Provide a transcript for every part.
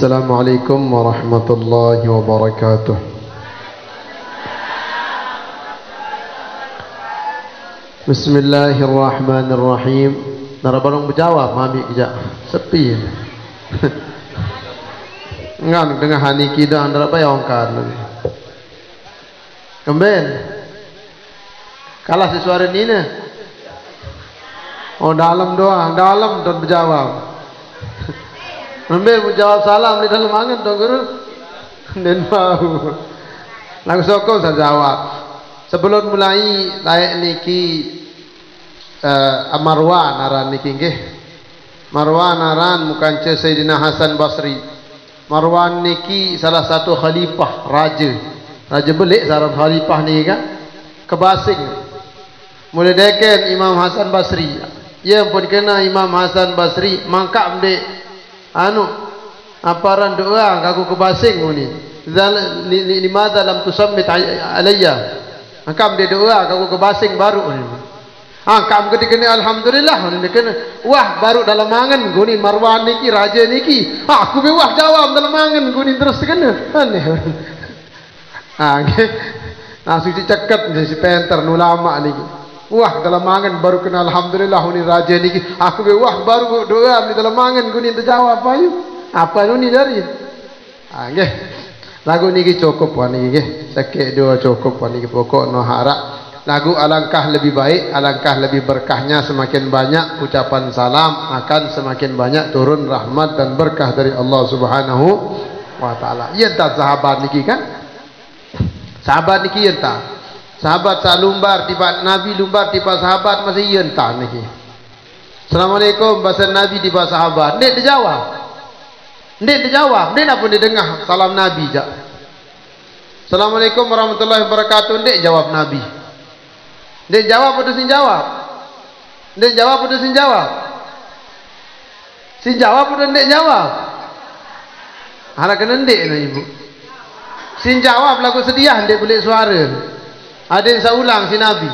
Assalamualaikum warahmatullahi wabarakatuh. Bismillahirrahmanirrahim. Nara barang berjawab mami kejap. Sepi. Ngan dengan hani kita antara apa yang kan. Kemben. Kalah si suara ni ne. Oh dalam doang, dalam dan berjawab. Kemben berjawab salam di dalam angin dong guru. Dan mau. Langsung sokong saya jawab. Sebelum mulai layak niki Marwan aran niki nggih. Marwan aran bukan ce Sayyidina Hasan Basri. Marwan niki salah satu khalifah raja. Raja belik sarang khalifah ni kan. Kebasing. Mulai deken Imam Hasan Basri. Ia pun kena Imam Hasan Basri mangkap dek aparan doa aku kebasing ni. Limadza lam tusammit alayya. Angkam dia doa aku ke basing baru ni. Angkam ketika ni alhamdulillah ni kena wah baru dalam angan guni Marwan niki raja niki. Aku be wah jawab dalam angan guni terus kena. Aneh. Nggih. Nah suci ceket si penter ulama niki. Wah dalam angan baru kena alhamdulillah ni raja niki. Aku be wah baru doa ni dalam angan guni terjawab ayo. Apa ni dari? Nggih. Lagu niki cukup wan niki nggih. Sakit dua cukup wan niki pokok no harap. Lagu alangkah lebih baik, alangkah lebih berkahnya semakin banyak ucapan salam akan semakin banyak turun rahmat dan berkah dari Allah Subhanahu wa taala. Iya tak sahabat niki kan? Sahabat niki iya tak? Sahabat salumbar tiba Nabi lumbar tiba sahabat masih iya tak niki. Assalamualaikum bahasa Nabi tiba sahabat. Ndik dijawab. Ndik dijawab, ndik apa didengar salam Nabi jak. Assalamualaikum warahmatullahi wabarakatuh. Ndik jawab Nabi. Ndik jawab atau sin jawab? Ndik jawab atau sin jawab? Sin jawab atau ndik jawab? Anak kena ndik na ibu. Sin jawab lagu sedia ndik boleh suara. Ada yang saya ulang si Nabi.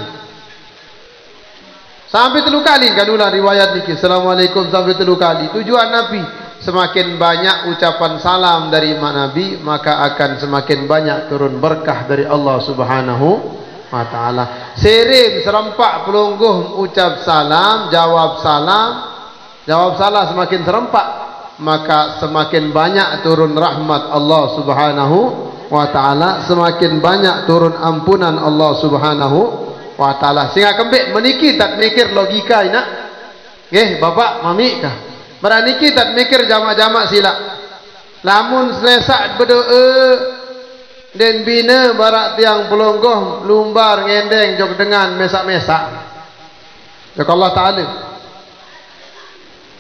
Sampai 3 kali kan ulang riwayat niki. Assalamualaikum sampai 3 kali. Tujuan Nabi semakin banyak ucapan salam dari Nabi maka akan semakin banyak turun berkah dari Allah Subhanahu wa taala. Serim serempak pelungguh ucap salam, jawab salam semakin serempak maka semakin banyak turun rahmat Allah Subhanahu wa taala, semakin banyak turun ampunan Allah Subhanahu wa taala. Sehingga kembik meniki tak mikir logika ina. Nggih, bapak mami kah? Berani kita mikir jamak-jamak silap. Lamun selesak berdoa dan bina barak tiang pelonggoh lumbar ngendeng jog dengan mesak-mesak. Jog Allah Ta'ala.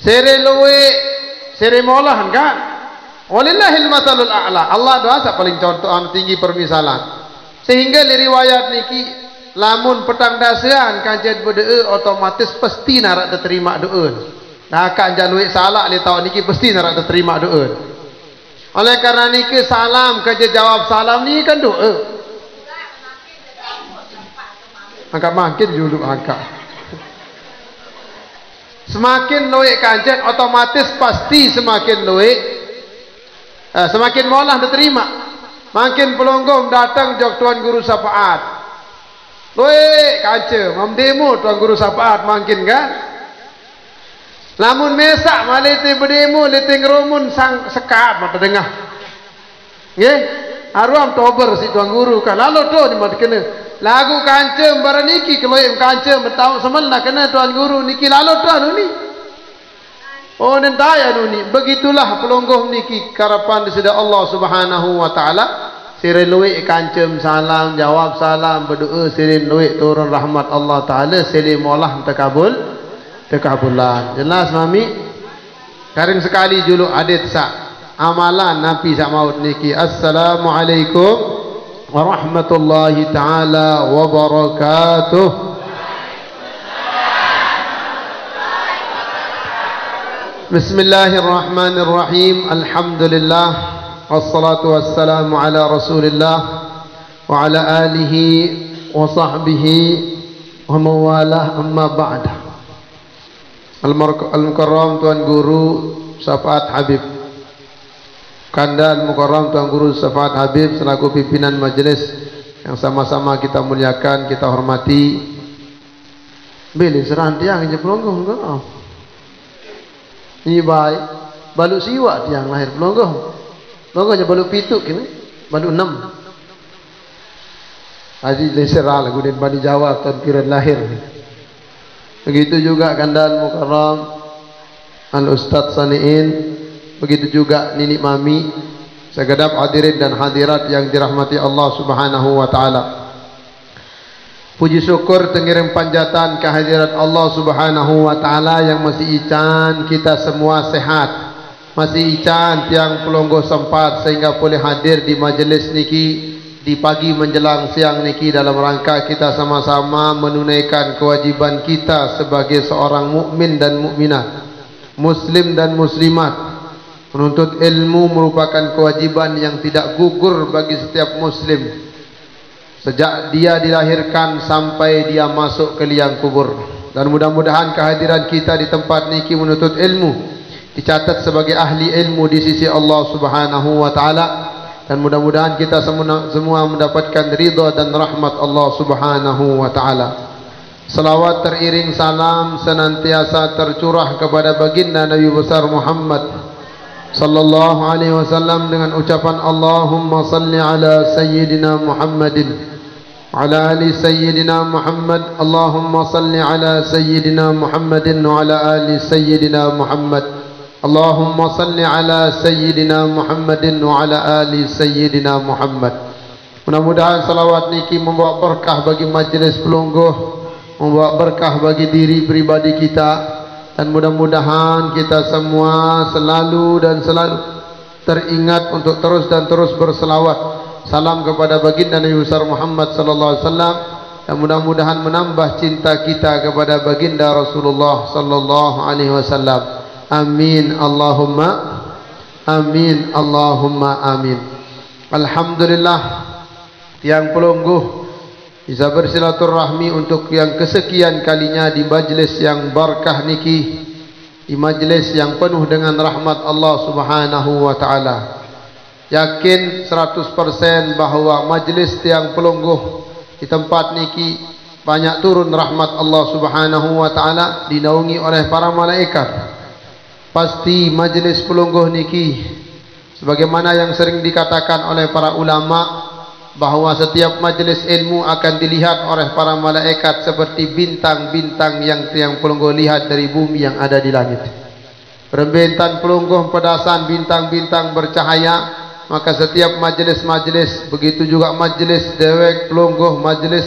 Sere luwe, sere molahan kan? Walillahil masalul a'la. Allah doa paling contoh tinggi permisalan. Sehingga li riwayat niki lamun petang dasean kajian berdoa otomatis pasti narak diterima doa. Nah akan jalui salah li tahu niki pasti narak diterima doa. Oleh karena niki salam kerja jawab salam ni kan doa. Angkat makin dulu angkat. Semakin luik kajian otomatis pasti semakin luik. Semakin molah diterima. Makin pelonggong datang jog tuan guru syafaat. Luik kajian memdemo tuan guru syafaat makin kan. Lamun mesak malete berdemo lete ngerumun sang sekat mata dengah. Nggih, aruam tober si tuan guru kan. Lalu tu ni mata kena. Lagu kancem baraniki kalau yang kancem bertahun semelna kena tuan guru niki lalu tu anu ni. Oh nentaya anu ni. Begitulah pelonggoh niki karapan di sida Allah Subhanahu wa taala. Sire luik kancem salam, jawab salam, berdoa sire luik turun rahmat Allah taala, sire molah takabul. Tekabulan. Jelas mami? Karim sekali julu adit sak amalan Nabi sak maut niki. Assalamualaikum warahmatullahi taala wabarakatuh. Bismillahirrahmanirrahim. Alhamdulillah wassalatu wassalamu ala Rasulillah wa ala alihi wa sahbihi wa mawalah amma ba'da. Al-Mukarram Tuan Guru Syafaat Habib Kandal Mukarram Tuan Guru Safat Habib selaku pimpinan majlis yang sama-sama kita muliakan, kita hormati. Bila serang tiang je pelonggoh kau. Ini baik. Balu siwak tiang lahir pelonggoh. Pelonggohnya balu pituk kini. Balu 6. Haji leserah lagu dan bani Jawa Tuan Piran lahir. Begitu juga Kandal Mukarram Al-Ustaz Saniin. Begitu juga Nini Mami, segenap hadirin dan hadirat yang dirahmati Allah Subhanahu wa taala. Puji syukur tengirim panjatan kehadirat Allah Subhanahu wa taala yang masih ican kita semua sehat. Masih ican tiang pelonggoh sempat sehingga boleh hadir di majlis niki di pagi menjelang siang niki dalam rangka kita sama-sama menunaikan kewajiban kita sebagai seorang mukmin dan mukminat, muslim dan muslimat. Menuntut ilmu merupakan kewajiban yang tidak gugur bagi setiap muslim sejak dia dilahirkan sampai dia masuk ke liang kubur. Dan mudah-mudahan kehadiran kita di tempat niki menuntut ilmu dicatat sebagai ahli ilmu di sisi Allah Subhanahu wa taala, dan mudah-mudahan kita semua mendapatkan ridha dan rahmat Allah Subhanahu wa taala. Salawat teriring salam senantiasa tercurah kepada baginda Nabi besar Muhammad sallallahu alaihi wasallam dengan ucapan Allahumma salli ala sayyidina Muhammadin ala ali sayyidina Muhammad. Allahumma salli ala sayyidina Muhammadin wa ala ali sayyidina Muhammad. Allahumma salli ala sayyidina Muhammadin wa ala ali sayyidina Muhammad. Mudah-mudahan salawat niki membawa berkah bagi majlis pelonggoh, membawa berkah bagi diri pribadi kita, dan mudah-mudahan kita semua selalu teringat untuk terus dan terus berselawat salam kepada baginda Nabi besar Muhammad sallallahu alaihi wasallam, dan mudah-mudahan menambah cinta kita kepada baginda Rasulullah sallallahu alaihi wasallam. Amin Allahumma amin Allahumma amin. Alhamdulillah tiang pelonggoh bisa bersilaturahmi untuk yang kesekian kalinya di majlis yang barakah niki, di majlis yang penuh dengan rahmat Allah Subhanahu wa taala. Yakin 100% bahawa majlis tiang pelonggoh di tempat niki banyak turun rahmat Allah Subhanahu wa taala, dinaungi oleh para malaikat. Pasti majlis pelonggoh niki sebagaimana yang sering dikatakan oleh para ulama bahawa setiap majlis ilmu akan dilihat oleh para malaikat seperti bintang-bintang yang tiang pelonggoh lihat dari bumi yang ada di langit. Rembentan pelonggoh pedasan bintang-bintang bercahaya, maka setiap majlis-majlis, begitu juga majlis dewek pelonggoh, majlis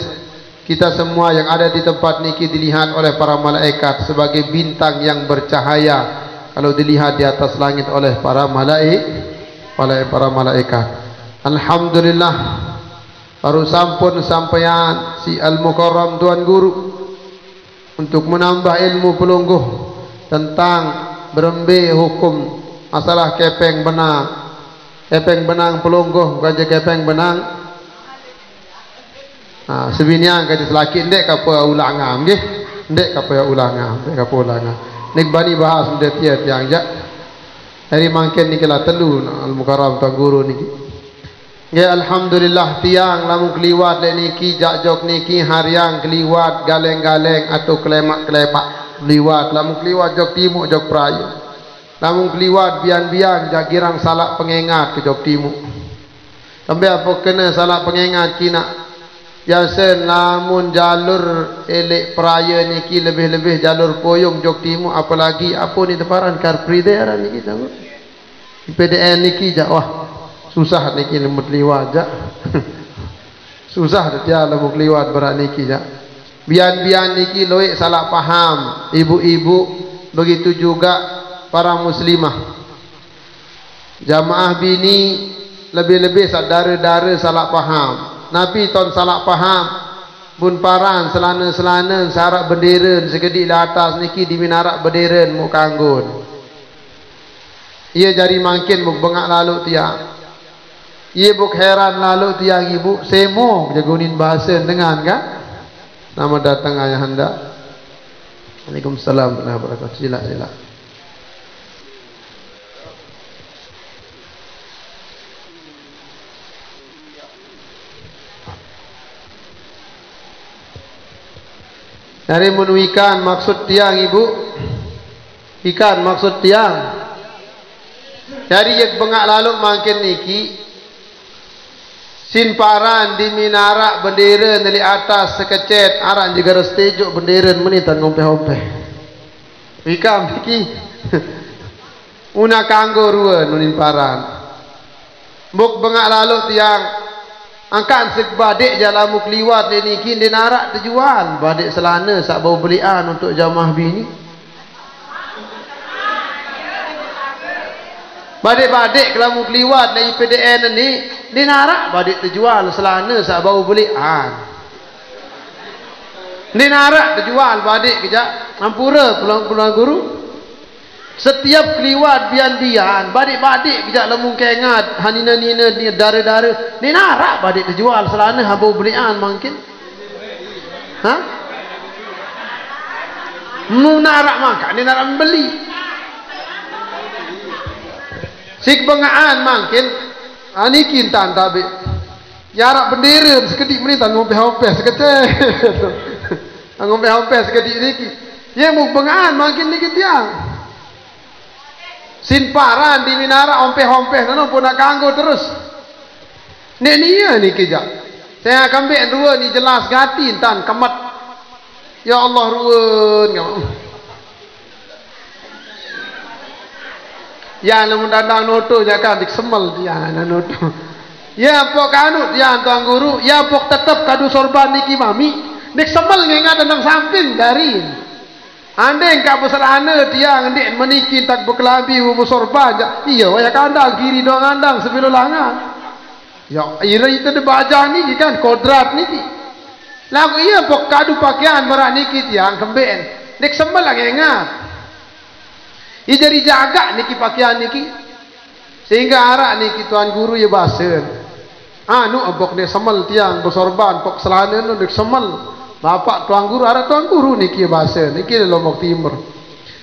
kita semua yang ada di tempat niki dilihat oleh para malaikat sebagai bintang yang bercahaya kalau dilihat di atas langit oleh para malaikat. Alhamdulillah, baru sampun sampaian si Al-Mukarram Tuan Guru untuk menambah ilmu pelonggoh tentang berembe hukum masalah kepeng benang pelonggoh, bukan je kepeng benang. Sebinian kata selaki ndek apa ulangan nggih, ndek apa ulangan, ndek apa ulangan. Nek bani bahas ndak tiang jak. Hari mangken niki lah telu Al-Mukarram Tuan Guru niki. Ya alhamdulillah tiang lamun keliwat le niki jak jok niki hariang keliwat galeng-galeng atau kelemak-kelepak liwat, lamun keliwat jok timuk jok prayu, lamun keliwat bian-bian jak girang salak pengengat ke jok timuk. Sampai apa kena salak pengengat kina biasa lamun jalur elek peraya niki lebih-lebih jalur poyong jok timuk, apalagi apa ni teparan kar pridera niki tahu PDN niki jak wah susah niki lemut liwat jak susah dia lemut liwat berat niki jak bian-bian niki loik salah paham ibu-ibu, begitu juga para muslimah jamaah bini lebih-lebih sadara-dara salah paham. Nabi ton salah paham bun paran selana-selana sarak bendera sekedik di atas niki di minarak bendera mu kanggun. Ia jari mangkin buk bengak lalu tiang. Ia buk heran lalu tiang ibu semo jagunin bahasa dengan kan. Nama datang ayah anda. Waalaikumsalam warahmatullahi wabarakatuh. Sila. Dari menu ikan maksud tiang ibu. Ikan maksud tiang. Dari yang bengak lalu makin niki. Sin paran di minara bendera dari atas sekecet aran juga restejuk bendera menitan ngompe-ngompe. Ikan niki. Una kanggo ruan nunin paran. Buk bengak lalu tiang. Angkat sek badik jalan muk liwat ni kin dia narak terjual badik selana sak bau belian untuk jamaah bini. Badik-badik kalau muk liwat dari PDN ni dia narak badik terjual selana sak bau belian. Dia narak terjual badik kejap ampura pulang-pulang guru. Setiap keliwat bian-bian badik-badik kejap lemung kengat hanina-nina ni dara-dara ni narak badik terjual selana habau belian mungkin ha mu narak makan ni narak membeli sik bengaan mungkin ani kintan tabe yarak bendera sekedik menit ngompe-ngompe sekecek ngompe-ngompe sekedik niki ye mu bengaan mungkin niki tiang sin paran di minara ompeh-ompeh nono pun nak kanggo terus. Nek niya ni kejap. Saya akan ambil dua ni jelas gati tan kemat. Ya Allah ruan. Ya namun dadang noto jangan dik semel dia noto. Ya pok kanut ya tuan guru, ya pok tetap kadu sorban niki mami. Dik semel ngengat tendang samping garin. Andai engkau berserana tiang ndik meniki tak berkelabi sorban iya waya kandang kiri dong andang sebelum langan ya ira itu de baja ni kan kodrat niki lagu iya pok kadu pakaian berak niki tiang kemben nek sembel lagi ingat i jadi jaga niki pakaian niki sehingga arak niki tuan guru ya basen anu abok ne sembel tiang bersorban pok selana nu nek sembel bapak tuan guru ada tuan guru niki bahasa niki Lombok Timur.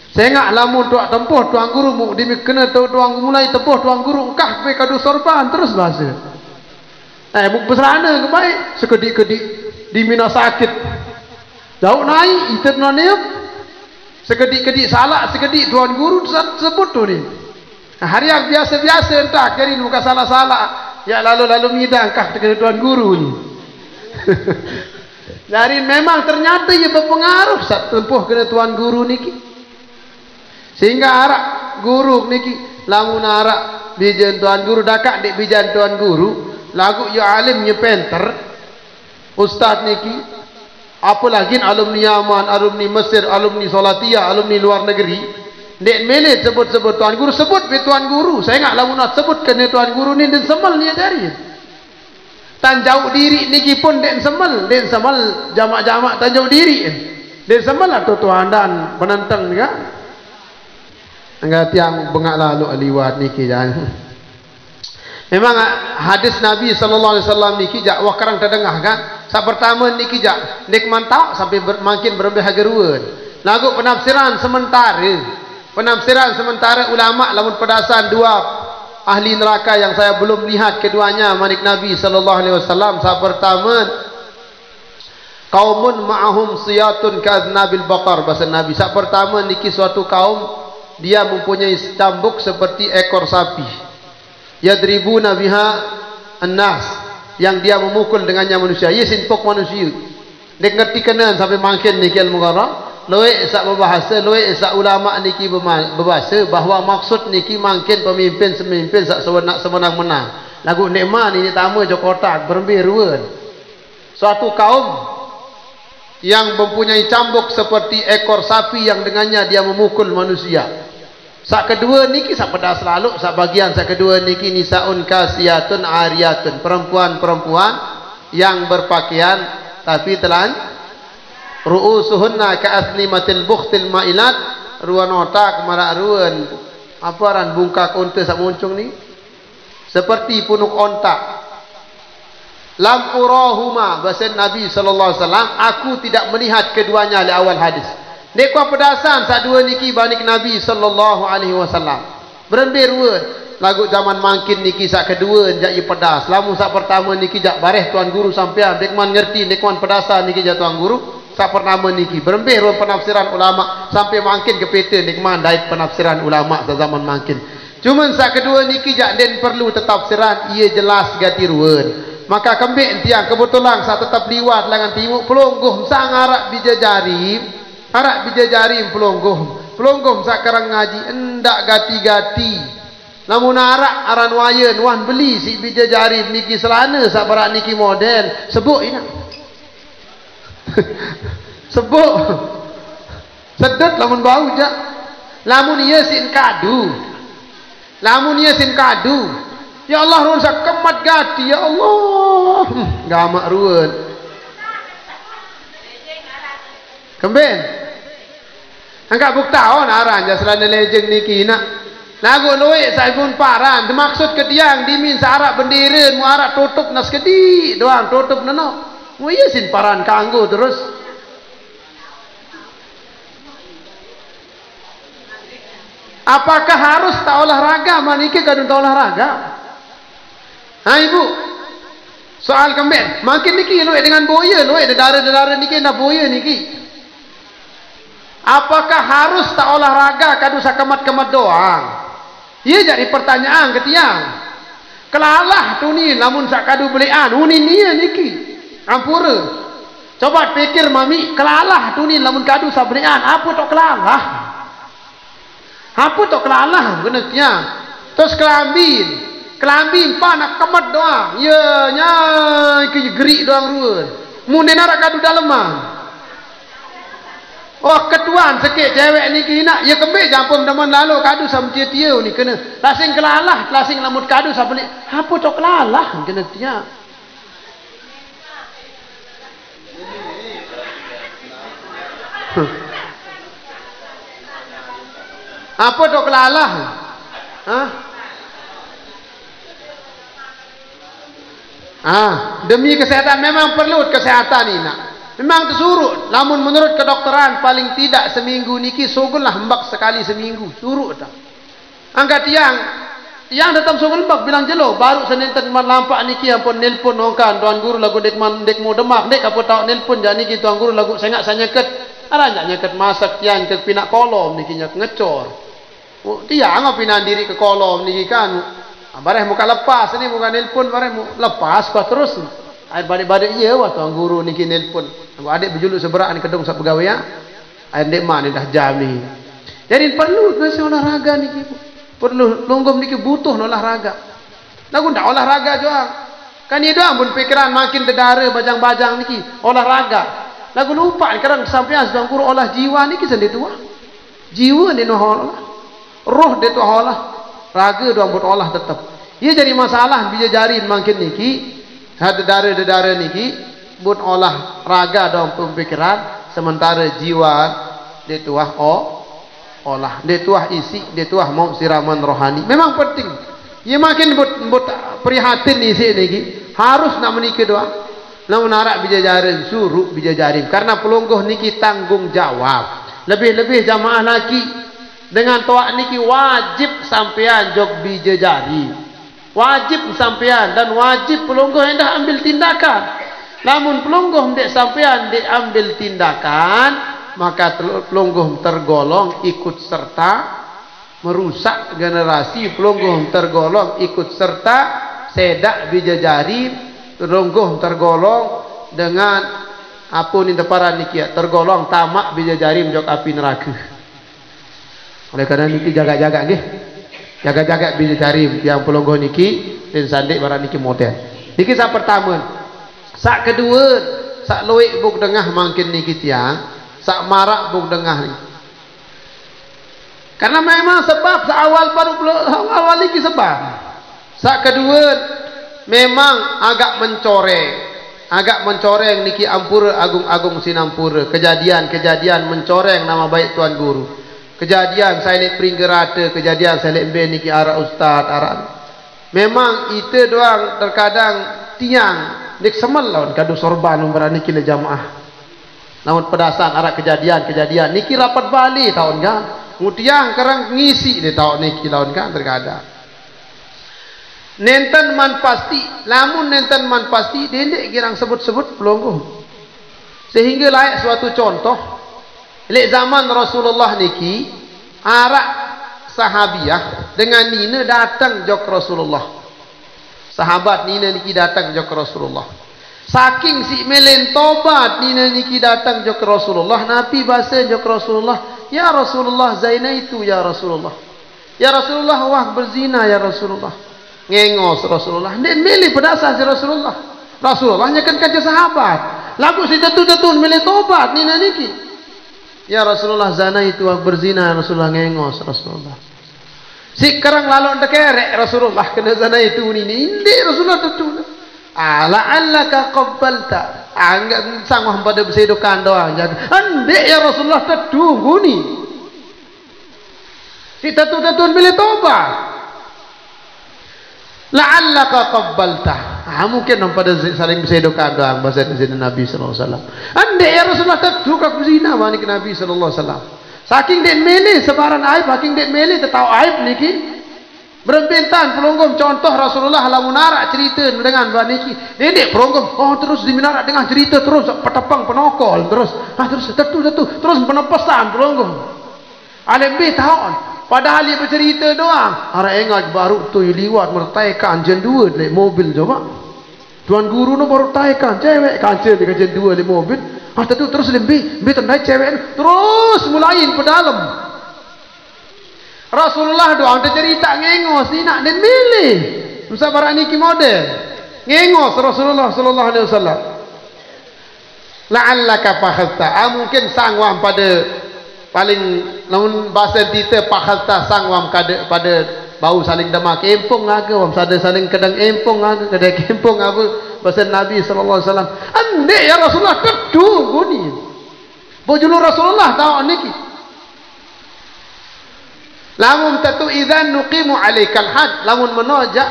Saya ngak lamun tuak tempoh tuan guru mu dimi kena tahu tuan mulai tempoh tuan guru kah pe kadu sorban terus bahasa. Buk besarana ke baik sekedik-kedik di mina sakit. Jauh naik itu noniup. Sekedik-kedik salah sekedik tuan guru sebut tu ni. Hari yang biasa-biasa entah jadi bukan salah-salah. Ya lalu-lalu midang kah dengan tuan guru ni. Dari memang ternyata ia berpengaruh saat tempuh kena tuan guru niki. Sehingga arak guru niki lamun arak bijan tuan guru dakak dek bijan tuan guru lagu ya alim ya penter ustaz niki apalagi alumni Yaman, alumni Mesir, alumni Salatia, alumni luar negeri dek menit sebut-sebut tuan guru sebut be tuan guru saya ngak lamun sebut kena tuan guru ni dan semal ni dari tan jauh diri niki pun den semal jamak-jamak tan jauh diri den semal atau tuan dan penentang ni kan enggak tiang bengak lalu liwat niki jangan memang hadis Nabi sallallahu alaihi wasallam niki jak wah karang terdengar kan sak pertama niki jak nek mantap sampai makin berlebih hageruan lagu penafsiran sementara ulama lamun pedasan dua ahli neraka yang saya belum lihat keduanya manik Nabi sallallahu alaihi wasallam. Saat pertama kaumun ma'ahum siyatun kaznabil baqar bahasa Nabi. Saat pertama niki suatu kaum dia mempunyai cambuk seperti ekor sapi. Yadribuna biha an-nas yang dia memukul dengannya manusia. Ia sinpok manusia. Dek ngerti kenan sampai makin niki ilmu qarah. Loe sak berbahasa, loe sak ulama niki berbahasa bahawa maksud niki mungkin pemimpin sak semenang-menang. Lagu nikmat ini tamu Jakarta berbiruan. Suatu kaum yang mempunyai cambuk seperti ekor sapi yang dengannya dia memukul manusia. Sak kedua niki sak pedas lalu, sak bagian sak kedua niki nisaun kasiyatun ariyatun, perempuan-perempuan yang berpakaian tapi telan ru'usuhunna ka'athlimatil bukhtil ma'ilat ruan otak marak ruan apa ran bungkak unta sak muncung ni seperti punuk ontak lam urahuma bahasa Nabi sallallahu alaihi wasallam aku tidak melihat keduanya di awal hadis nek kuah pedasan sak dua niki banik Nabi sallallahu alaihi wasallam berembir ruan lagu zaman mangkin niki sak kedua jak ye pedas lamun sak pertama niki jak bareh tuan guru sampean dek man ngerti dek man pedasan niki jak tuan guru tak pernah niki berembih ruang penafsiran ulama sampai makin ke peta nikmat dari penafsiran ulama zaman makin. Cuman sak kedua niki jak den perlu tetafsiran ia jelas gati ruan. Maka kembik tiang kebetulan saya tetap liwat lengan timuk pelonggoh sang arak bijajari pelonggoh sakarang ngaji endak gati-gati namun aran wayan wan beli si bijajari niki selana sak barak niki model sebut ina sebut sedet lamun bau jak lamun ia sin kadu ya Allah ruan sak kemat gati ya Allah gamak ruan kembin angkat bukta aran ja selana lejeng niki nak lagu loe saipun paran maksud ke tiang dimin sarak bendera mu arak tutup nas kedi doang tutup nano mu iya sin paran kanggo terus apakah harus tak olahraga maniki kadun tak olahraga ha ibu soal kembali makin niki loe dengan boya loe dedara niki na boya niki apakah harus tak olahraga kadu sakamat-kamat doang ia jadi pertanyaan ke tiang kelalah tu ni lamun sak kadu belian uni nia niki ampura coba pikir mami kelalah tu ni lamun kadu sak belian apa tok kelalah kena tiang terus kelambin pa nak kemat doang ya nyai ke gerik doang ruan mun nak kadu daleman oh ketuan sikit cewek ni kena ya kembik jampung teman lalu kadu sama tia ni kena lasing kelalah lasing lamut kadu sama beli apa tok kelalah kena tia apa tok kelalah demi kesehatan memang perlu kesehatan ni nak memang tersurut namun menurut kedokteran paling tidak seminggu niki sogollah mbak sekali seminggu surut tak angkat tiang datang sogol mbak bilang jelo baru senenten man lampak niki ampun nelpon nongkan tuan guru lagu dek mau demak dek apa tau nelpon jadi niki tuan guru lagu sengak nyeket ada nyeket masak tiang ke pinak kolom niki nyak ngecor tiang apa pinan diri ke kolom niki kan bareh muka lepas ni muka nelpon bareh mu lepas kau terus air balik-balik iya wah tuan guru niki nelpon adik berjuluk seberak ni kedung sak pegawai ya air dek mak ni dah jam ni jadi perlu nasi olahraga niki perlu longgom niki butuh olahraga lagu ndak olahraga doang kan ia doang pun pikiran makin dedara bajang-bajang niki olahraga lagu lupa sekarang sampean tuan guru olah jiwa niki sendiri tua jiwa ni no olah roh dia tu olah raga doang buat olah tetap ia jadi masalah bija jari makin niki dedara niki buat olah raga dalam pemikiran sementara jiwa dia tuah olah dia tuah isi dia tuah mau siraman rohani memang penting ia makin buat prihatin isi niki harus nak menikah doang namun arak bijajarin suruh bijajarin karena pelonggoh niki tanggung jawab lebih-lebih jamaah lagi dengan toak niki wajib sampean jog bijajari wajib sampean dan wajib pelonggoh hendak ambil tindakan namun pelonggoh hendak sampean diambil tindakan maka pelonggoh tergolong ikut serta merusak generasi pelonggoh tergolong ikut serta sedak bijajari pelonggoh tergolong dengan apa ni deparan niki tergolong tamak bijajari menjok api neraka oleh kerana niki jaga-jaga nggih jaga-jaga bijajari yang pelonggoh niki dan sandik barang niki model niki sak pertama sak kedua sak loik buk dengah makin niki tiang sak marak buk dengah ni karena memang sebab sak awal baru awal niki sebab sak kedua memang agak mencoreng niki ampura agung-agung sinampura kejadian mencoreng nama baik tuan guru kejadian saya lihat peringgerata kejadian saya lihat niki arah ustaz arah memang itu doang terkadang tiang dik semel lawan kadu sorban umrah niki le jamaah namun pedasan arah kejadian niki rapat balik tahun kan mutiang kerang ngisi di tahun niki lawan kan terkadang nenten man pasti lamun nenten man pasti dendek girang sebut-sebut pelonggoh Sehingga layak suatu contoh, lek zaman Rasulullah niki arak sahabiah dengan nina datang jok Rasulullah. Sahabat nina niki datang jok Rasulullah. Saking si melen tobat nina niki datang jok Rasulullah, Nabi bahasa jok Rasulullah, ya Rasulullah zaina itu ya Rasulullah. Ya Rasulullah wah berzina ya Rasulullah. Ngengos Rasulullah. Dia milih pedasah si Rasulullah. Rasulullah nyakan kaca sahabat. Lagu si tetu-tetu milih tobat nina niki. Ya Rasulullah zina itu wah berzina Rasulullah ngengos Rasulullah. Si kerang lalon dekerek Rasulullah kena zina itu nini. Indi Rasulullah tetu. La'allaka qabbalta. Enggak sangguh pada bersedokan doang jaga. Andek ya Rasulullah tetu guni. Si tetu-tetu milih tobat. La'allaka qabbalta. Mungkin pada saling bersedokan doang bahasa Nabi sallallahu alaihi wasallam. Andek ya Rasulullah tetu ka zina bani Nabi sallallahu alaihi wasallam. Saking den milih sebaran aib, saking den milih tetau aib niki. Berbintan pelonggom contoh Rasulullah lamun arak cerita dengan baniki. Dedek pelonggom terus diminarak dengan cerita terus petepang penokol terus terus tetu terus penepasan pelonggom. Lebih tahun padahal dia bercerita doang. Ara ingat baru tu liwat mertaikan jen 2 naik mobil coba. Tuan guru no baru taikan cewek kancil di jen 2 naik mobil. Tetu terus lebih tandai cewek terus mulain ke dalam. Rasulullah doang cerita ngengos ni nak dan milih. Musa baraniki model. Ngengos Rasulullah sallallahu alaihi wasallam. La'allaka fakhta. Mungkin sangwam pada paling namun bahasa kita fakhta sangwam pada bau saling demak empong aga wam sada saling kedang empong aga kedai empong apa bahasa Nabi sallallahu alaihi wasallam. Andek ya Rasulullah tedu guni. Bojulu Rasulullah tahu niki. Lamun tentu idzan nuqimu alaikal had, lamun menojak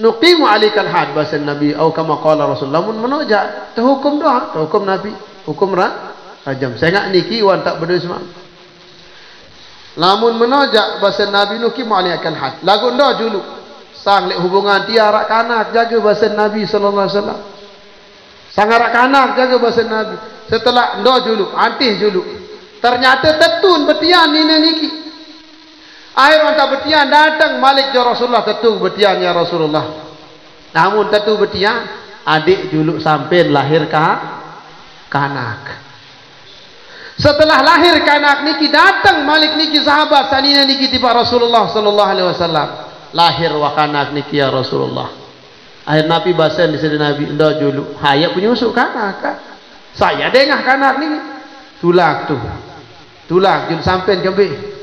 nuqimu alaikal had bahasa Nabi atau kama qala Rasul, lamun menojak tu hukum doa, tu hukum Nabi, hukum rajam. Saya ngak niki wan tak berdua semua. Lamun menojak bahasa Nabi nuqimu alaikal had. Lagu ndo julu sang lek hubungan dia arak kanak jaga bahasa Nabi sallallahu alaihi wasallam. Sang arak kanak jaga bahasa Nabi. Setelah ndo julu, antih julu. Ternyata tetun betian nina niki. Akhir wanta betian datang Malik ya Rasulullah tetu betian ya Rasulullah. Namun tetu betian adik juluk sampai lahir kanak. Setelah lahir kanak niki datang Malik niki sahabat sanina niki tiba Rasulullah sallallahu alaihi wasallam. Lahir wa kanak niki ya Rasulullah. Akhir Nabi bahasa di sini Nabi ndak juluk. Hayat penyusuk kanak. Saya dengah kanak niki. Tulak tu. Tulak jul sampean kembali.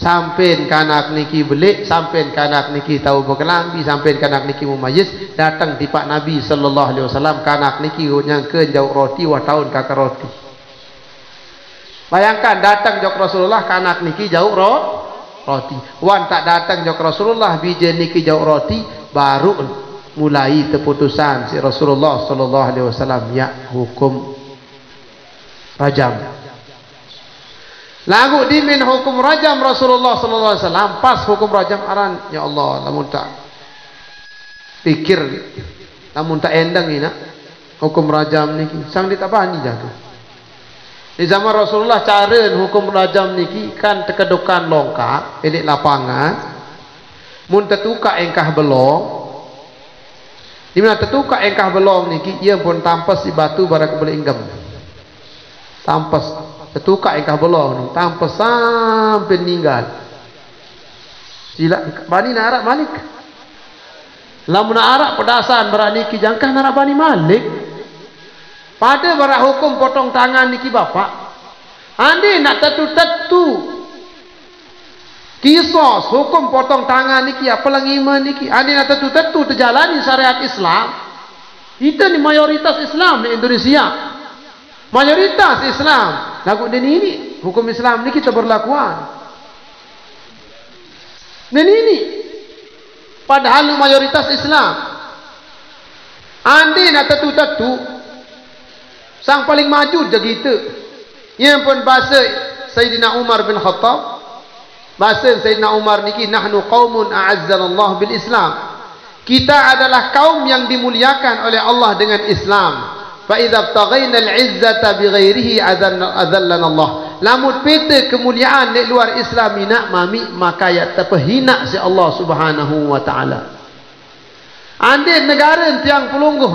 Sampean kanak niki belik, sampean kanak niki tahu berkelambi, sampean kanak niki mumayyiz, datang di Pak Nabi sallallahu alaihi wasallam kanak niki nyangkeun jauh roti wa tahun kakak roti. Bayangkan datang jauh Rasulullah kanak niki jauh roti. Wan tak datang jauh Rasulullah bije niki jauh roti baru mulai keputusan si Rasulullah sallallahu alaihi wasallam ya hukum rajam. Lagu dimin hukum rajam Rasulullah sallallahu alaihi wasallam pas hukum rajam aran ya Allah lamun tak pikir lamun tak endang ina hukum rajam niki sang ditapani jaga. Di zaman Rasulullah cara hukum rajam niki kan tekedukan longkap elik lapangan mun tetuka engkah belong di mana tetuka engkah belong niki ia pun tampas di batu barak boleh inggam tampas tetuka engkah belong tampas sampai meninggal sila bani narak Malik lamun narak pedasan berani ki jangkah narak bani Malik pada barak hukum potong tangan niki bapak andi nak tetu kisos hukum potong tangan niki apa lagi iman niki andi nak tetu terjalani syariat Islam kita ni mayoritas Islam di Indonesia mayoritas Islam lagu dan ini hukum Islam ni kita berlakuan dan ini padahal mayoritas Islam andi nak tetu sang paling maju je kita yang pun bahasa Sayyidina Umar bin Khattab bahasa Sayyidina Umar niki nahnu qaumun a'azzanallah bil Islam kita adalah kaum yang dimuliakan oleh Allah dengan Islam fa idza taghaina al-izzata bighairihi adzallana Allah. Lamun pete kemuliaan di luar Islam nak mami maka ya terpehina si Allah Subhanahu wa taala. Ande negara tiang pelungguh,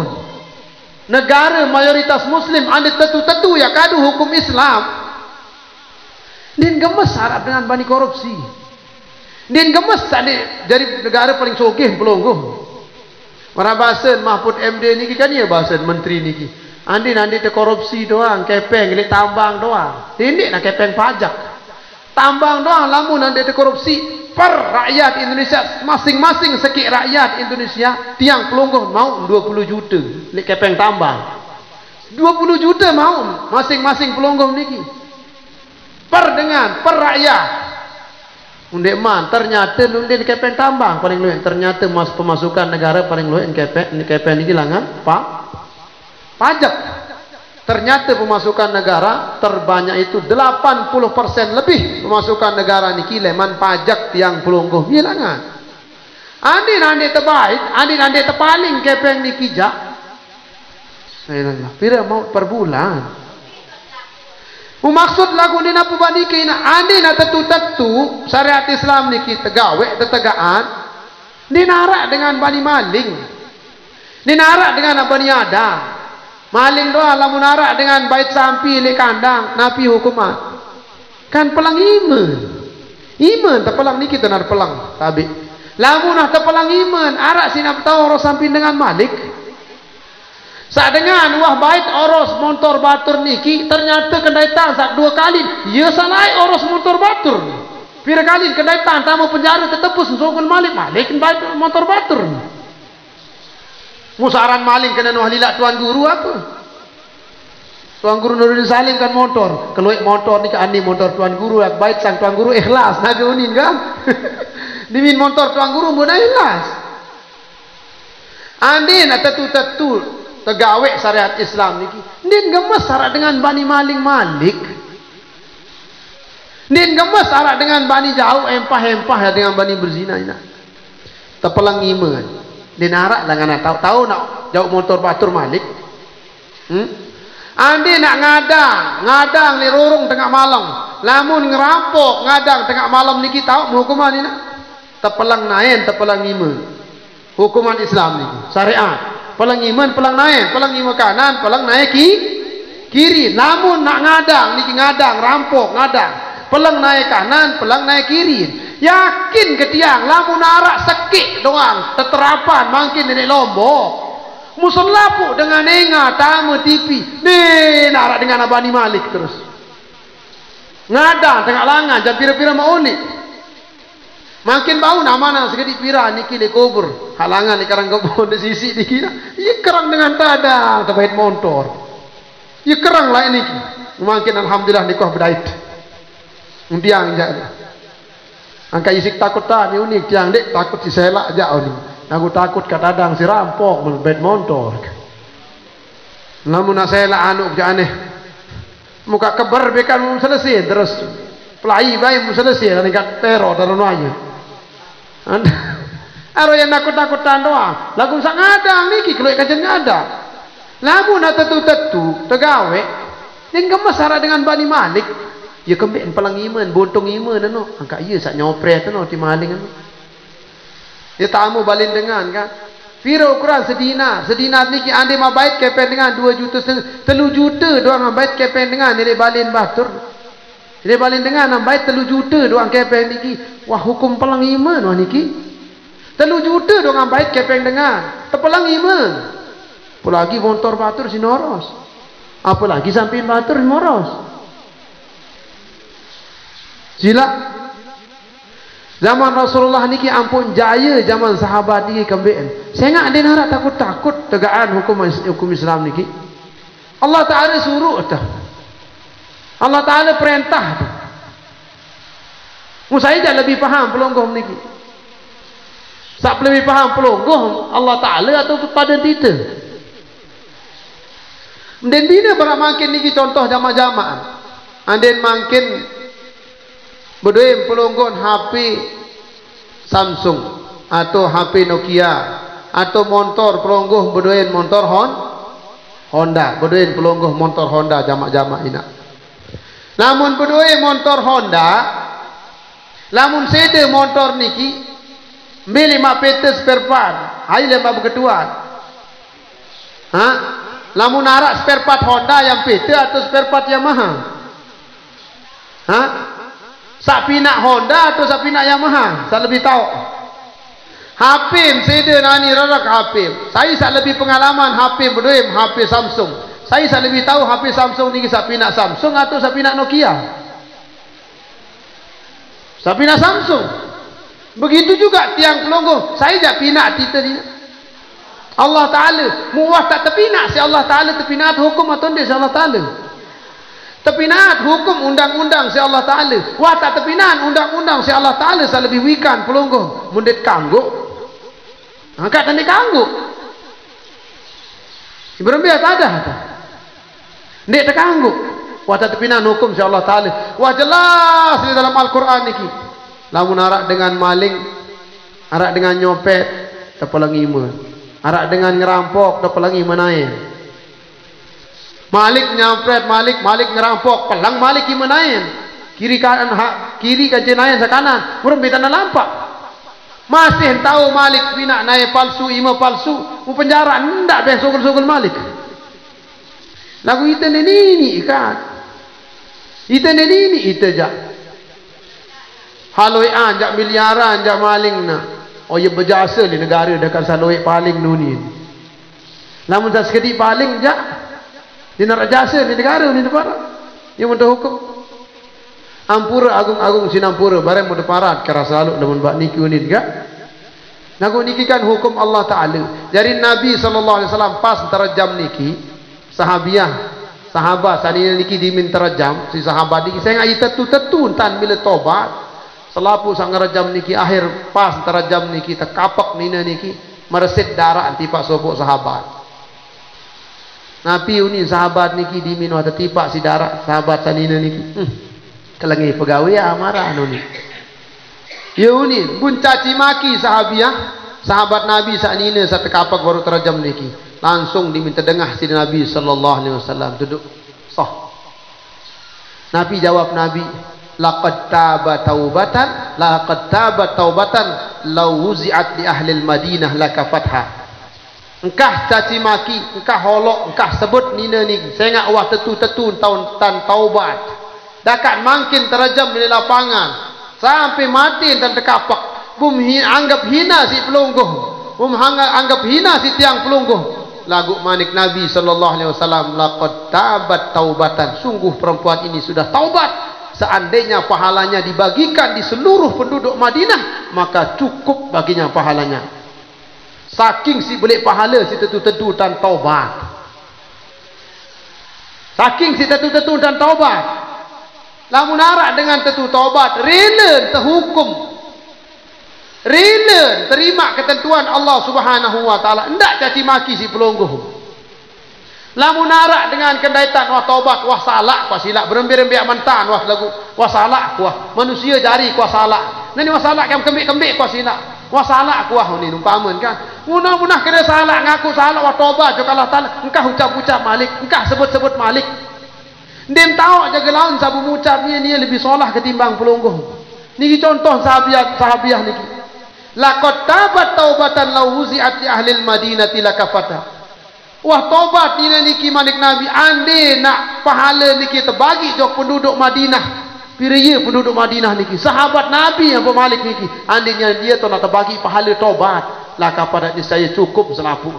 negara mayoritas muslim ande tentu ya kadu hukum Islam. Din gemes harap dengan bani korupsi. Din gemes ande dari negara paling sogeh pelungguh. Mara bahasan Mahfud MD niki kan ya bahasan menteri niki. Ande te korupsi doang, kepeng le tambang doang. Tindik nak kepeng pajak. Tambang doang lamun ande te korupsi. Per rakyat Indonesia masing-masing sekik rakyat Indonesia tiang pelungguh mau 20 juta lek kepeng tambang 20 juta mau masing-masing pelungguh niki per rakyat undek man ternyata nundin kepeng tambang paling luwih ternyata pemasukan negara paling luwih kepeng niki langan pajak. Ternyata pemasukan negara terbanyak itu 80% lebih pemasukan negara niki leman pajak tiang pelungguh bilangan. Andi terbaik, andi terpaling kepeng niki jak. Saya nanya, pira mau per bulan? Maksud lagu ni napa baniki na andi na tentu syariat Islam niki tegawe tetegaan dinarak dengan bani maling. Dinarak dengan bani ada. Maling doa lamun arak dengan bait sampi le kandang napi hukuman kan pelang iman terpelang niki tenar pelang tabi lamun nah terpelang iman arak sinap tahu oros sampi dengan malik sak dengan wah bait oros motor batur niki ternyata kendaitan sak 2 kali ya salai oros motor batur pira kali kendaitan tamu penjara tetepus sungkul malik bait motor batur. Musaran maling kena nuhalilak tuan guru apa? Tuan guru Nuruddin Salim kan motor. Kalau motor ni kan ni motor tuan guru ak baik sang tuan guru ikhlas naga unin kan. Dimin motor tuan guru mudah ikhlas. Andi nak tetu tegawe syariat Islam niki. Din gemes syarat dengan bani maling malik. Din gemes syarat dengan bani jauh empah dengan bani berzina ina. Tepelang iman. Dinarak lah ngana tahu nak jauh motor batur malik. Andi nak ngadang ni rurung tengah malam. Lamun ngerampok ngadang tengah malam niki tahu hukuman ni nak tepelang naen tepelang iman. Hukuman Islam niki syariat. Pelang iman pelang naen, pelang iman kanan, pelang naik kiri. Namun nak ngadang niki ngadang rampok ngadang. Pelang naik kanan, pelang naik kiri. Yakin ketiang lamun arak sekik doang teterapan makin nenek lombok musuh dengan enga tamu TV ni narak dengan abani malik terus ngadang tengah langan jam pira-pira mau ni makin bau nama segedik pira niki le kubur halangan di karang kebun di sisi dikira iya kerang dengan tadang terbaik motor iya kerang lah niki makin alhamdulillah nikah berdait undiang jaga. Angka isik takut ni unik tiang dek takut si selak jauh ni. Aku takut kadang si rampok melbet motor. Namun nak selak anu aneh. Muka keber bekan selesai terus pelai bayi selesai dan ikat teror dalam aja. Aro yang nakut-nakutan doang. Lagu sang ngadang niki kalau ikan ngadang. Lamun nak tetu tegawe. Yang gemes syarat dengan bani malik. Ya kembali pelang iman, bontong iman anu. Angka iya sak nyopret anu ti maling anu. Ya tamu balin dengan kan. Pira ukuran sedina niki ande mah bait kepen dengan 2 juta 3 juta doang bait kepen dengan nilai balin batur. Nilai balin dengan bait 3 juta doang kepen niki. Wah hukum pelang iman wah niki. 3 juta doang bait kepen dengan. Tepelang iman. Apalagi motor batur sinoros. Apalagi samping batur moros. Sila zaman Rasulullah niki ampun jaya zaman sahabat niki kembeen. Saya nak ada nak takut tegaan hukum Islam niki. Allah Taala suruh dah. Allah Taala perintah tu. Musai dah lebih faham pelonggoh niki. Sak lebih faham pelonggoh Allah Taala atau pada kita. Den bina barang makin niki contoh jama-jama. Anden makin berdua pelonggon HP Samsung atau HP Nokia atau motor pelonggoh berdua motor Honda, berduin pelonggoh motor Honda jamak-jamak ina. Lamun berduin motor Honda, lamun sede motor niki beli mak PT spare part, hai lemah berketuan. Ha? Lamun arak spare part Honda yang PT atau spare part Yamaha? Ha? Sapinak Honda atau sapinak Yamaha? Saya lebih tahu. Hapim sede nani rarak Hapim. Saya lebih pengalaman Hapim berduim HP Samsung. Saya lebih tahu HP Samsung ni sapinak Samsung atau sapinak Nokia. Sapinak Samsung. Begitu juga tiang pelonggoh. Saya jak pinak kita dia. Allah Taala muah tak tepinak si Allah Taala tepinat hukum atau dia si Allah Taala. Tepinat hukum undang-undang si Allah Taala. Wah tak tepinat undang-undang si Allah Taala saya lebih wikan pelonggoh. Mundet kangguk. Angkat tadi kangguk. Berembiak tak ada. Ndek terkangguk. Wah tak tepinat hukum si Allah Taala. Wah jelas di dalam Al-Quran niki. Lamun arak dengan maling, arak dengan nyopet, tepelangi iman. Arak dengan ngerampok, tepelangi menaik. Malik nyampret, malik ngerampok, pelang malik imanain. Kiri kancing naik sa kanan, murung betana lampak. Masih tahu malik pinak naik palsu, ima palsu, mu penjara ndak beh sugul-sugul malik. Lagu ite nini kan. Ite nini ite ja. Haloi anjak miliaran jak maling na. Oh ye berjasa di negara dekat saloi paling nunin. Namun tak sekedik paling jak. Dia nak jasa di negara ni depan. Dia mudah hukum. Ampura agung-agung sinampura barang mudah parat kera selalu lamun bak niki unit gak. Nago niki kan hukum Allah Taala. Jadi Nabi sallallahu alaihi wasallam pas terjam niki sahabat sani niki dimin terjam si sahabat niki saya ngai tetu tan bila tobat. Selapu sang rajam niki akhir pas terjam niki tekapak nina niki meresit darah antipak sopok sahabat. Nabi uni sahabat niki dimin wa tipak si darah sahabat sanina niki. Kelangi pegawai amarah anu ni. Ya uni bun caci maki sahabat Nabi sanina sa tekapak baru terjam niki. Langsung diminta dengah si Nabi sallallahu alaihi wasallam duduk sah. Nabi jawab Nabi laqad taba taubatan law wuzi'at li ahli al-Madinah lakafatha. Engkah caci maki, engkah holok, engkah sebut nina ni saya ngak wah tetu tahun tan taubat. Dakat makin terjam di lapangan sampai mati dan terkapak. Bum anggap hina si pelungguh. Bum anggap hina si tiang pelungguh. Lagu manik Nabi sallallahu alaihi wasallam laqad tabat taubatan. Sungguh perempuan ini sudah taubat. Seandainya pahalanya dibagikan di seluruh penduduk Madinah, maka cukup baginya pahalanya. Saking si belik pahala si tetu-tetu dan taubat. Saking si tetu-tetu dan taubat. Lamun arak dengan tetu taubat, rela terhukum. Rela terima ketentuan Allah Subhanahu wa taala. Ndak caci maki si pelongguh. Lamun arak dengan kendaitan wah taubat wah salah kuah silap berembi-rembiak mentan wah lagu wah salah kuah manusia jari kuah salah nani wah salah kam kembik-kembik kuah silap wah salah kuah ni umpaman kan munah-munah kena salah ngaku salah wah taubat jo Allah taala engkah ucap-ucap malik engkah sebut-sebut malik ndim tahu jaga laun sabu mucap ni lebih solah ketimbang pelungguh niki contoh sahabiah niki laqad tabat taubatan law wuzi'at li ahli al-Madinati lakafata. Wah taubat niki manik Nabi ande nak pahala niki terbagi jok penduduk Madinah. Piriye penduduk Madinah niki sahabat Nabi yang pemalik niki andainya dia tu nak terbagi pahala taubat lah kepada saya cukup selapu.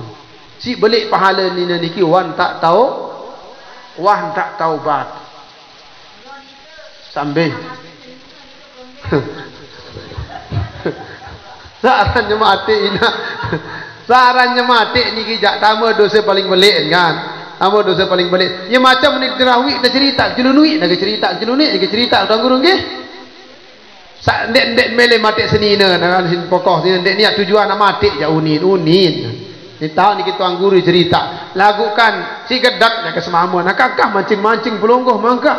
Si belik pahala niki wan tak tahu wan tak taubat. Sambil sarannya mati ina. Sarannya mati ni kijak tama dosa paling belik kan. Tama dosa paling belik. Ya macam ni terawih dah cerita jelunui dah cerita jelunui dah cerita tuan guru nggih. Sak ndek mele mati senina kan sin pokok sin ndek niat tujuan nak mati ja unin. Ni tahu ni tuan guru cerita. Lagukan si gedak nya ke semamu nak kakah mancing-mancing pelungguh mangka.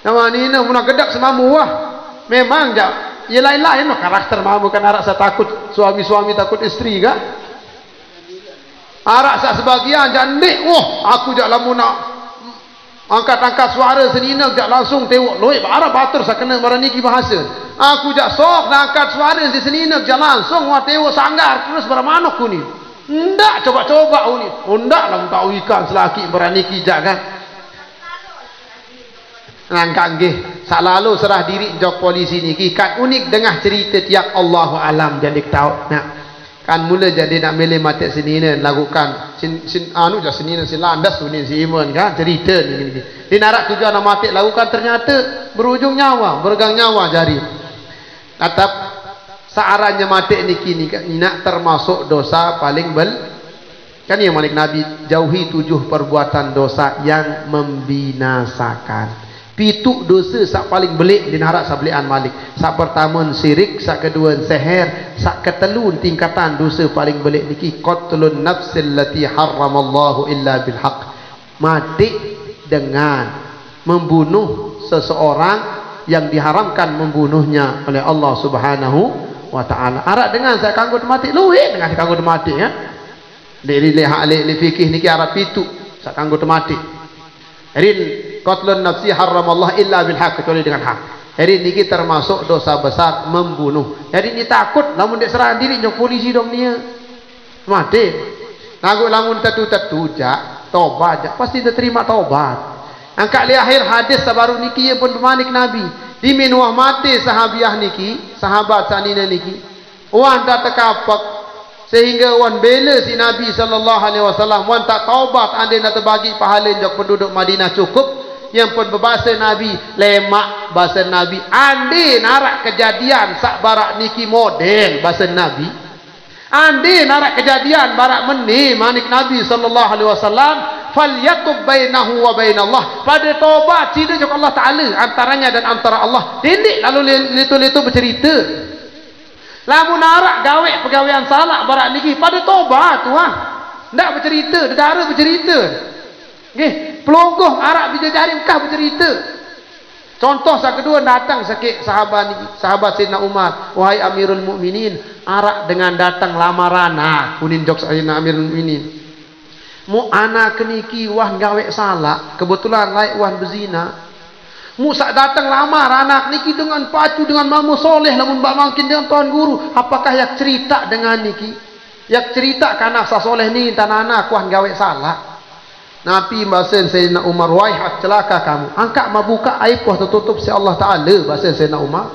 Nama ni nak gedak semamu wah. Memang ja ya lain-lain karakter mamu kan arak saya takut suami-suami takut isteri kan. Arak sak sebagian jandik, aku jak lamun nak angkat-angkat suara senina jak langsung tewak loi arah batur sak kena marah niki bahasa. Aku jak sok nak angkat suara si senina jak langsung wa tewak sanggar terus bara manuk ku ni. Ndak coba-coba ni. Ndak lah tak ikan selaki marah niki jak kan. Ngangkat nggih sak lalu serah diri jok polisi niki kan unik dengah cerita tiap Allahu alam jadi tahu nak kan mula jadi nak milih mati senina lakukan anu je senina si landas tu ni si iman kan cerita ni di narak tujuan nak mati lakukan ternyata berujung nyawa bergang nyawa jari tetap searahnya mati niki ni nak termasuk dosa paling kan yang Malik Nabi jauhi 7 perbuatan dosa yang membinasakan. Pitu dosa sak paling belik di narak sabelian Malik. Sak pertama syirik, sak kedua seher, sak ketelun tingkatan dosa paling belik niki qatlun nafsil lati harramallahu illa bil haqq. Mati dengan membunuh seseorang yang diharamkan membunuhnya oleh Allah Subhanahu wa taala. Arak dengan saya kanggo mati luhit dengan saya kanggo mati ya. Dari hak fikih niki arab pitu sak kanggo mati. Rin qatlun nafsi haramallah illa bil haq kecuali dengan hak. Hari ini kita termasuk dosa besar membunuh. Hari ini takut lamun dek serah diri jok polisi dong dia. Mati. Lagu lamun tetu-tetu jak tobat jak pasti diterima tobat. Angkat li akhir hadis sabaru niki pun pemanik Nabi. Di minuah mati sahabiah niki, sahabat sanina niki. Wan tak tekapak sehingga wan bela si Nabi sallallahu alaihi wasallam wan tak taubat ande nak terbagi pahala jok penduduk Madinah cukup yang pun berbahasa Nabi lemak bahasa Nabi ande narak kejadian sak barak niki model bahasa Nabi ande narak kejadian barak meni manik Nabi sallallahu alaihi wasallam falyatub bainahu wa bainallah pada taubat cina jok Allah taala antaranya dan antara Allah tindik lalu litu-litu bercerita. Lamun narak gawe pegawaian salah barak niki pada tobat tuan. Ndak bercerita, negara bercerita. Nggih, pelonggoh arak bijajari Mekah bercerita. Contoh sak kedua datang sakit sahabat niki, sahabat Sayyidina Umar, wahai Amirul Mukminin, arak dengan datang lamaran. Nah, kunin jok Sayyidina Amirul Mukminin. Mu anak niki wah gawe salah, kebetulan laik wah berzina. Musa datang lamar anak niki dengan pacu dengan mamu soleh namun bak makin dengan tuan guru. Apakah yak cerita dengan niki? Yak cerita kana sa soleh ni tanah anak kuah gawe salah. Nabi basen Sayyidina Umar wahai celaka kamu. Angkat mabuka aib kuah tertutup si Allah Taala basen Sayyidina Umar.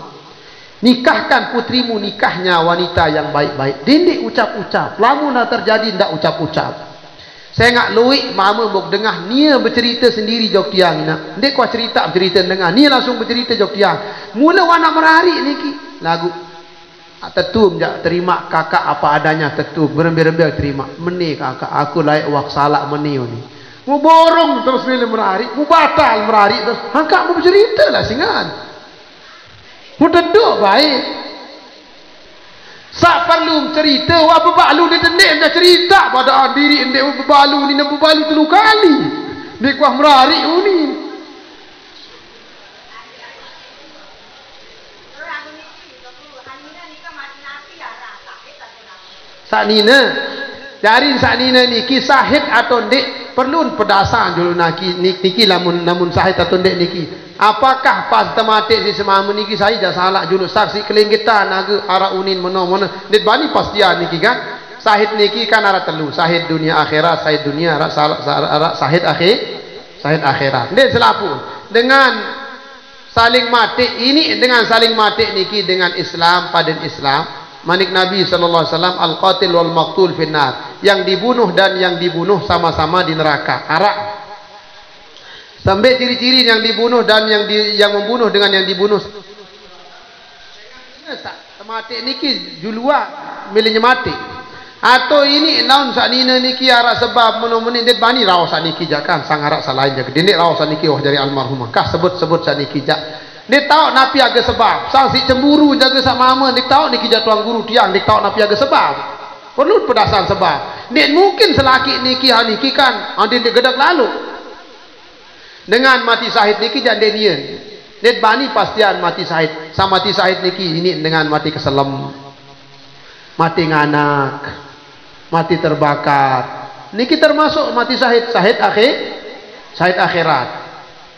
Nikahkan putrimu nikahnya wanita yang baik-baik. Dindik ucap-ucap. Lamun terjadi ndak ucap-ucap. Saya ngak luik mama bok dengah nia bercerita sendiri jok tiang ina. Ndek kuah cerita dengar. Nia langsung bercerita jok tiang. Mula wana merari niki lagu. Tetum jak terima kakak apa adanya tetum berembel-embel terima. Meni kakak aku layak wak salah meni ni. Mu borong terus bila merari, mu batal merari terus. Angkat mu bercerita lah singan. Mu teduk baik. Sak perlu cerita wa bebalu dia tenek dah cerita pada diri endek bebalu ni nak bebalu 3 kali. Dia kuah merari ni. Sak nina. Dari sak nina ni kisah hit atau ndek perlu pedasan dulu niki lamun sahih atau ndek niki. Apakah pas tematik di semama niki saya dah salah julu saksi kelinggitan naga ara unin mana-mana dit bani pastian niki kan sahid niki kan ara telu sahid dunia akhirat sahid dunia ara sahid akhirat dit selapu dengan saling mati ini dengan saling mati niki dengan Islam pada Islam manik Nabi sallallahu alaihi wasallam al-qatil wal maqtul finnar yang dibunuh dan yang dibunuh sama-sama di neraka ara sampai ciri-ciri yang dibunuh dan yang membunuh dengan yang dibunuh. Mati niki julua milihnya mati. Atau ini naun sak nina niki ara sebab menit det bani raos sak niki jakan sang arak salain jaga. Dindek raos sak niki wah dari almarhumah. Kah sebut-sebut sak niki jak. Dia tahu napi aga sebab. Sang si cemburu jaga sak mama dia tahu niki jatuang guru tiang dia tahu napi aga sebab. Perlu pedasan sebab. Dia mungkin selaki niki haniki kan ande dia gedak lalu. Dengan mati sahid niki jande nian. Net bani pastian mati sahid. Sama mati sahid niki ini dengan mati keselem. Mati nganak. Mati terbakar. niki termasuk mati syahid akhirat.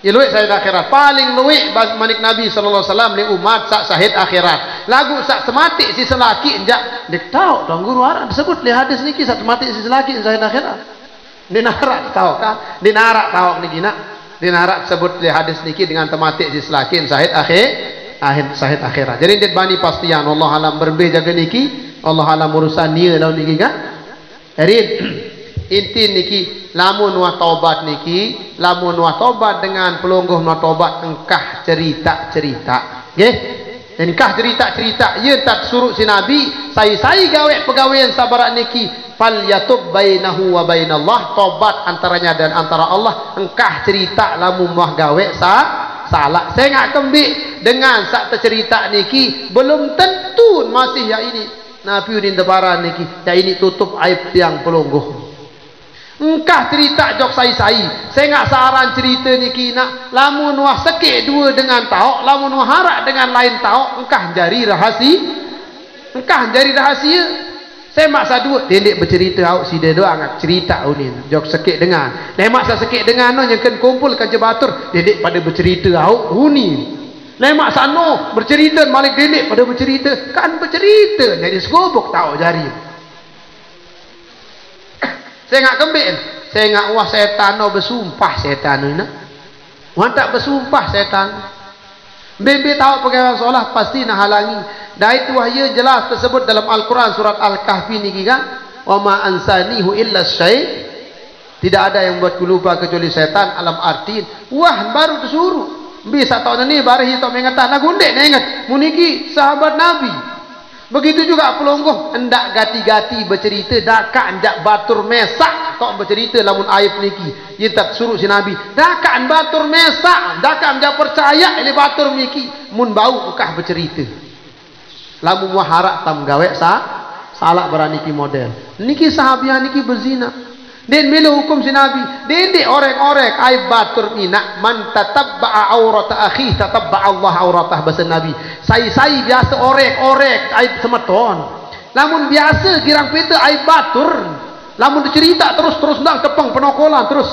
Ya luwih syahid akhirat. Paling luwih manik Nabi sallallahu alaihi wasallam li umat sak syahid akhirat. Lagu sak semati si selaki enjak dik tahu dong guru arah disebut li hadis niki sak semati si selaki syahid akhirat. Dinarak tahu kan? Dinarak tahu niki nak. Dinarak sebut li hadis niki dengan temati si selaki syahid akhirat. Jadi dia bani pastian Allah alam berbeza jaga niki. Allah alam urusan dia lawan niki kan. Jadi inti niki lamun wa taubat niki, lamun wa taubat dengan pelungguh wa taubat engkah cerita-cerita. Nggih. Engkah cerita-cerita ye tak suruh si Nabi, sai gawe pegawaian sabarak niki, fal yatub bainahu wa bainallah, taubat antaranya dan antara Allah. Engkah cerita lamun wah gawe salah. Saya ngak kembik dengan sak cerita niki belum tentu masih ya ini. Nabi udin debaran niki, ya ini tutup aib tiang pelungguh. Engkah cerita jok sai-sai. Saya ngak saran cerita niki nak lamun wah sekik dua dengan tahu, lamun wah harak dengan lain tahu, engkah jari rahasia. Saya maksa dua dendek bercerita au si dia doang ngak cerita unin jok sekik dengan. Lai maksa sekik dengan no yang kan kumpul kan jebatur dendek pada bercerita au unin. Lai maksa no bercerita malik dendek pada bercerita kan bercerita jadi segobok tahu jari. Saya ngak kembin, saya ngak wah setan no bersumpah setan ni nak. Wah tak bersumpah setan. Bebe tahu pegawai solah pasti nak halangi. Dah itu wahya jelas tersebut dalam Al-Quran surat Al-Kahfi ni kan. Wa ma ansanihu illa syai'. Tidak ada yang buatku lupa kecuali setan. Alam arti wah baru tersuruh. Bisa tahu ni baru hitam mengatakan nak gundek nak ingat. Muniki sahabat Nabi. Begitu juga pelungguh hendak gati-gati bercerita dakak hendak batur mesak kok bercerita lamun aib niki ye tak suruh si Nabi dakak batur mesak dakak hendak percaya ile batur niki mun bau ukah bercerita lamun waharak tam gawe salah berani ki model niki sahabiah niki berzina den melu hukum si Nabi dendek orek-orek aib batur mina man tatabba'a aurata akhi tatabba'a Allah auratah bahasa Nabi sai biasa orek-orek aib semeton lamun biasa girang peta aib batur lamun dicerita terus ndak kepeng penokolan terus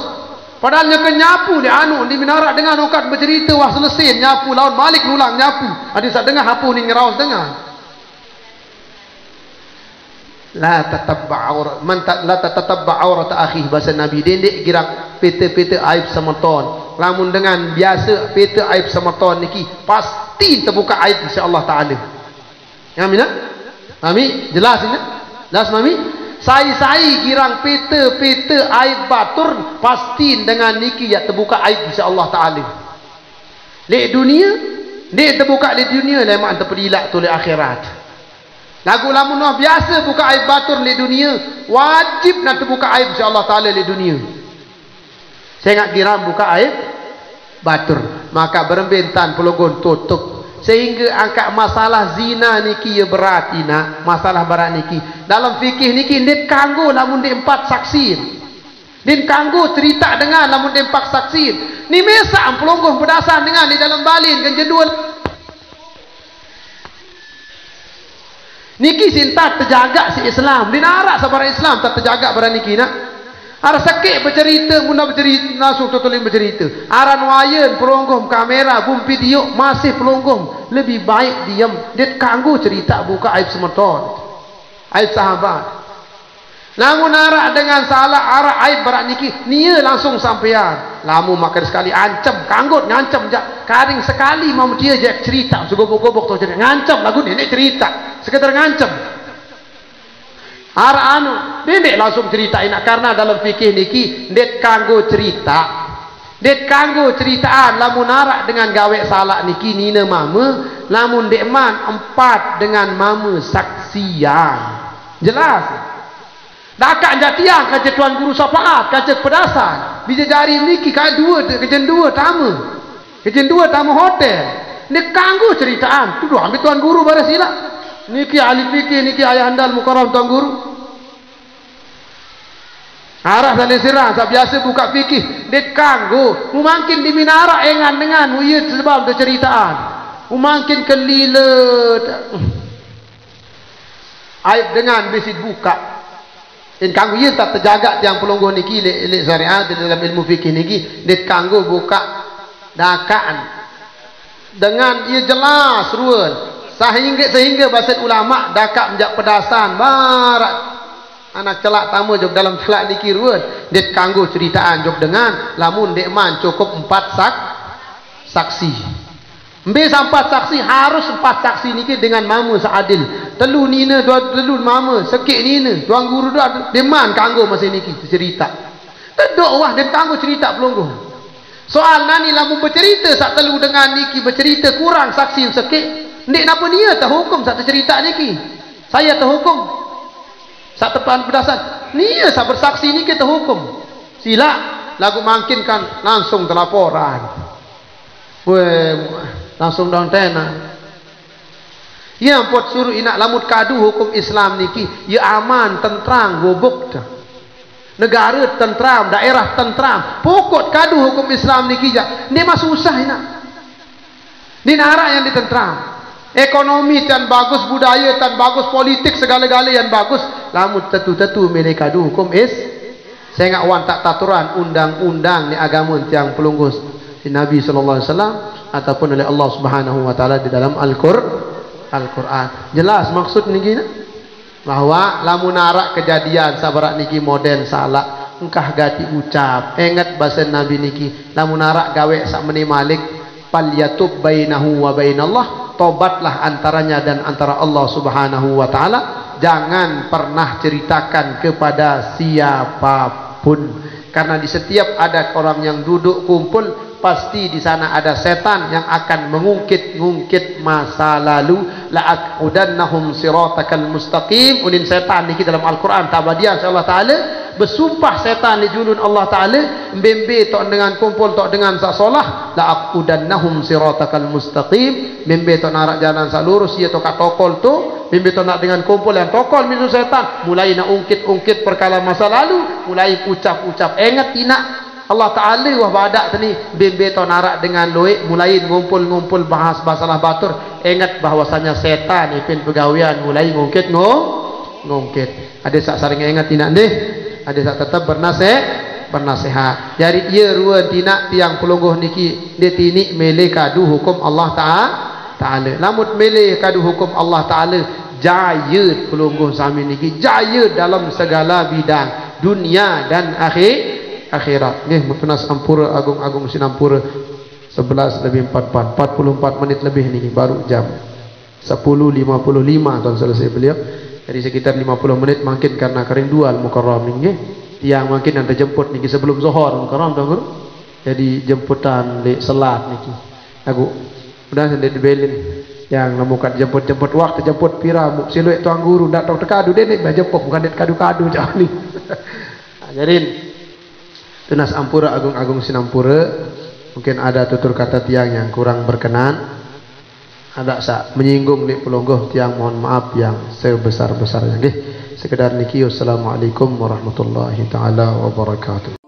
padahal nyakan nyapu ni anu di minara dengan ukat bercerita wah selesai nyapu lawan balik ulang nyapu ada sak dengar hapu ni ngeraus dengar la tatabba aurat akhi bahasa Nabi dendek girang peta-peta aib semeton lamun dengan biasa peta aib semeton niki pasti terbuka aib insya-Allah taala. Amin tak? Mami jelas ini? Jelas mami? Sai girang peta-peta aib batur pasti dengan niki ya terbuka aib insya-Allah taala. Lek dunia, dia terbuka di dunia lemah terpedilak tu le akhirat. Lagu lamun biasa buka aib batur di dunia wajib nak terbuka aib insya-Allah taala di dunia. Saya nak kira buka aib batur maka berembentan pelunggun tutup sehingga angkat masalah zina niki ya berat ina masalah berat niki dalam fikih niki ndet kanggo lamun di 4 saksi din kanggo cerita dengan lamun di 4 saksi ni mesak pelunggun berdasar dengan di dalam balin kan jedul niki sinta terjaga si Islam dinarak sabar Islam tak terjaga pada niki nak ara sakit bercerita muna bercerita langsung tutulim bercerita aran wayan pelonggom kamera bum video masih pelonggom lebih baik diam dia kanggo cerita buka aib semeton aib sahabat namun arak dengan salah arak aib berat niki nia langsung sampean lamu makan sekali ancam kanggut ngancam jak karing sekali mau dia jak cerita segobok-gobok tu jadi ngancam lagu dia cerita sekedar ngancam arak anu dia langsung cerita nak karena dalam fikih niki dia kanggo cerita dia kanggo ceritaan lamun arak dengan gawe salah niki nina mama lamun dek man 4 dengan mama saksian jelas dakak jatiang kaca tuan guru syafaat kaca pedasan bisa jari niki kajen dua tamu hotel ni kanggo ceritaan tu doang ambil tuan guru baru sila niki ahli fikih niki ayah handal mukarram tuan guru arah salih sirah biasa buka fikih dia kanggo mungkin di minara engan dengan uyut sebab ceritaan mungkin kelilet aib dengan besit buka In kanggo ye tak terjaga tiang pelonggoh niki le syariat dalam ilmu fikih niki dit kanggo buka dakaan dengan ia jelas ruan sehingga bahasa ulama dakak menjak pedasan barat anak celak tamu jog dalam celak niki ruan dit kanggo ceritaan jog dengan lamun dek man cukup 4 saksi. Ambil sampai saksi harus 4 saksi niki dengan mama seadil. Telu nina, telu mama, sekik nina, tuan guru dah deman kanggo masa niki cerita. Tedok wah dem kanggo cerita pelonggoh. Soal nani lamun bercerita sak telu dengan niki bercerita kurang saksi sekik. Ndik napa nia tak hukum sak cerita niki. Saya terhukum. Sak tepan berdasar. Nia sak bersaksi niki terhukum. Sila lagu mangkinkan langsung terlaporan. Weh langsung dong tena. Ya pot suruh inak lamut kadu hukum Islam niki, ya aman, tentram, gobok dah. Negara tentram, daerah tentram. Pokok kadu hukum Islam niki ja. Ni mah susah inak. Ni nara yang ditentram. Ekonomi tan bagus, budaya tan bagus, politik segala-gala yang bagus. Lamut tetu-tetu milih kadu hukum saya ngak wan tak taturan undang-undang ni agama tiang pelunggus di Nabi sallallahu alaihi wasallam ataupun oleh Allah Subhanahu wa taala di dalam Al-Qur'an. Jelas maksud niki bahwa lamun narak kejadian sabarak niki model salah engkah gati ucap ingat bahasa Nabi niki lamun narak gawe sak meni malik falyatub bainahu wa bainallah, tobatlah antaranya dan antara Allah Subhanahu wa taala, jangan pernah ceritakan kepada siapapun karena di setiap ada orang yang duduk kumpul pasti di sana ada setan yang akan mengungkit-ngungkit masa lalu. La'aqudannahum siratakal mustaqim. Unin setan niki dalam Al-Quran tabadian Allah Ta'ala bersumpah setan ni julun Allah Ta'ala mbembe tok dengan kumpul tok dengan sak solah. La'aqudannahum siratakal mustaqim. Mbembe tok narak jalan sak lurus ia tok tokol tu mbembe tok nak dengan kumpul yang tokol misu setan mulai nak ungkit-ungkit perkara masa lalu, mulai ucap-ucap ingat tidak Allah Ta'ala wah badak tadi bimbe to narak dengan loik mulai ngumpul-ngumpul bahas masalah batur. Ingat bahwasanya setan ipin pegawian mulai ngungkit ngungkit. Ada sak saring ingat tidak deh. Ada sak tetap bernasehat. Jadi ia ruan tinak tiang pelungguh niki dia tinik mele kadu hukum Allah Ta'ala. Lamut mele kadu hukum Allah Ta'ala jaya pelungguh sami niki jaya dalam segala bidang dunia dan akhirat. Nggih mutunas ampura agung-agung sinampura 11:44 44 menit lebih ni baru jam 10:55 tuan selesai beliau. Jadi sekitar 50 menit mungkin karena kerinduan Mukarram nggih. Yang mungkin anda jemput niki sebelum zuhur Mukarram tuan guru. Jadi jemputan di selat niki. Aku udah sendiri dibelin yang lamukan jemput waktu jemput pira muk siluet tuan guru ndak tok tekadu dene bajepok bukan det kadu-kadu jauh ni. Jadi tunas ampura agung-agung sinampura mungkin ada tutur kata tiang yang kurang berkenan, ada sak menyinggung di pelonggoh tiang mohon maaf yang sebesar-besarnya nggih. Sekedar niki assalamualaikum warahmatullahi taala wabarakatuh.